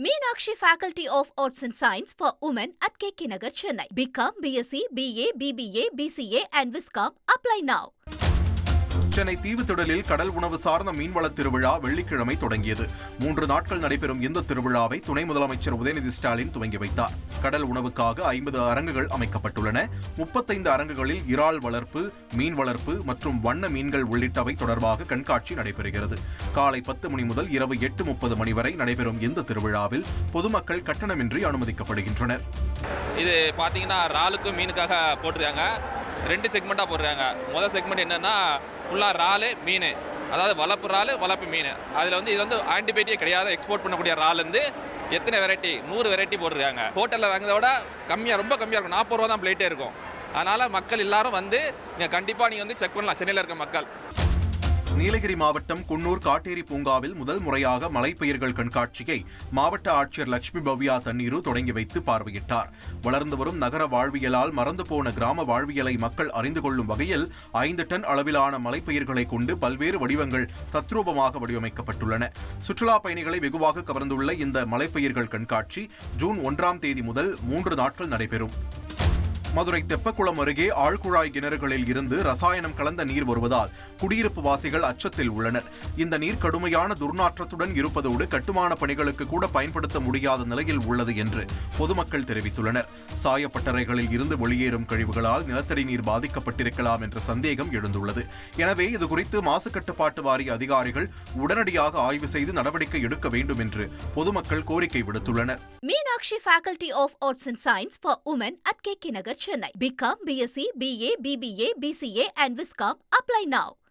Meenakshi Faculty of Arts and Science for Women at KK Nagar, Chennai. BCom, BSc, BA, BBA, BCA and Viscom. Apply now. Chennai தீவுத்திடலில் கடல் உணவு சார்ந்த மீன்வள திருவிழா வெள்ளிக்கிழமை தொடங்கியது. 3 நாட்கள் நடைபெறும் இந்த திருவிழாவை துணை முதலமைச்சர் உதயநிதி ஸ்டாலின் துவங்கி வைத்தார். கடல் உணவுக்காக 50 அரங்குகள் அமைக்கப்பட்டுள்ளன. 35 அரங்குகளில் இறால் வளர்ப்பு, மீன் வளர்ப்பு மற்றும் வண்ண மீன்கள் உள்ளிட்டவை தொடர்பாக கண்காட்சி நடைபெறுகிறது. காலை 10 மணி முதல் இரவு 8:30 மணி வரை நடைபெறும் இந்த திருவிழாவில் பொதுமக்கள் கட்டணமின்றி அனுமதிக்கப்படுகின்றனர். இது பார்த்தீங்கன்னா இறாலுக்கும் மீனுக்காக போட்டிருக்காங்க. 2 செக்மெண்ட்டாக போடுறாங்க. முதல் செக்மெண்ட் என்னன்னா ஃபுல்லாக இறாலு மீன், அதாவது வளர்ப்பு இறாலு வளர்ப்பு மீன். அதில் இது ஆன்டிபயோட்டிக் கிடையாது. எக்ஸ்போர்ட் பண்ணக்கூடிய இறால் எத்தனை வெரைட்டி 100 வெரைட்டி போட்டிருக்காங்க. ஹோட்டலில் வாங்குறத விட கம்மியாக, ரொம்ப கம்மியாக இருக்கும். 40 ரூபா தான் பிளேட்டே இருக்கும். அதனால் மக்கள் எல்லாரும் இங்கே கண்டிப்பாக நீங்கள் செக் பண்ணலாம். சென்னையில் இருக்க மக்கள். நீலகிரி மாவட்டம் குன்னூர் காட்டேரி பூங்காவில் முதல் முறையாக மலைப்பயிர்கள் கண்காட்சியை மாவட்ட ஆட்சியர் லட்சுமி பவ்யா தண்ணீரு தொடங்கி வைத்து பார்வையிட்டார். வளர்ந்து வரும் நகர வாழ்வியலால் மறந்து போன கிராம வாழ்வியலை மக்கள் அறிந்து கொள்ளும் வகையில் 5 டன் அளவிலான மலைப்பயிர்களை கொண்டு பல்வேறு வடிவங்கள் தத்ரூபமாக வடிவமைக்கப்பட்டுள்ளன. சுற்றுலா பயணிகளை வெகுவாக கவர்ந்துள்ள இந்த மலைப்பயிர்கள் கண்காட்சி ஜூன் 1ஆம் தேதி முதல் 3 நாட்கள் நடைபெறும். மதுரை தெப்பக்குளம் அருகே ஆழ்குழாய் கிணறுகளில் இருந்து ரசாயனம் கலந்த நீர் வருவதால் குடியிருப்பு வாசிகள் அச்சத்தில் உள்ளனர். இந்த நீர் கடுமையான துர்நாற்றத்துடன் இருப்பதோடு கட்டுமான பணிகளுக்கு கூட பயன்படுத்த முடியாத நிலையில் உள்ளது என்று பொதுமக்கள் தெரிவித்துள்ளனர். சாயப்பட்டறைகளில் இருந்து வெளியேறும் கழிவுகளால் நிலத்தடி நீர் பாதிக்கப்பட்டிருக்கலாம் என்ற சந்தேகம் எழுந்துள்ளது. எனவே இதுகுறித்து மாசு கட்டுப்பாட்டு வாரிய அதிகாரிகள் உடனடியாக ஆய்வு செய்து நடவடிக்கை எடுக்க வேண்டும் என்று பொதுமக்கள் கோரிக்கை விடுத்துள்ளனர். Meenakshi Faculty of Arts and Science for Women at KK Nagar, Chennai. BCom, BSc, BA, BBA, BCA and Viscom. Apply now.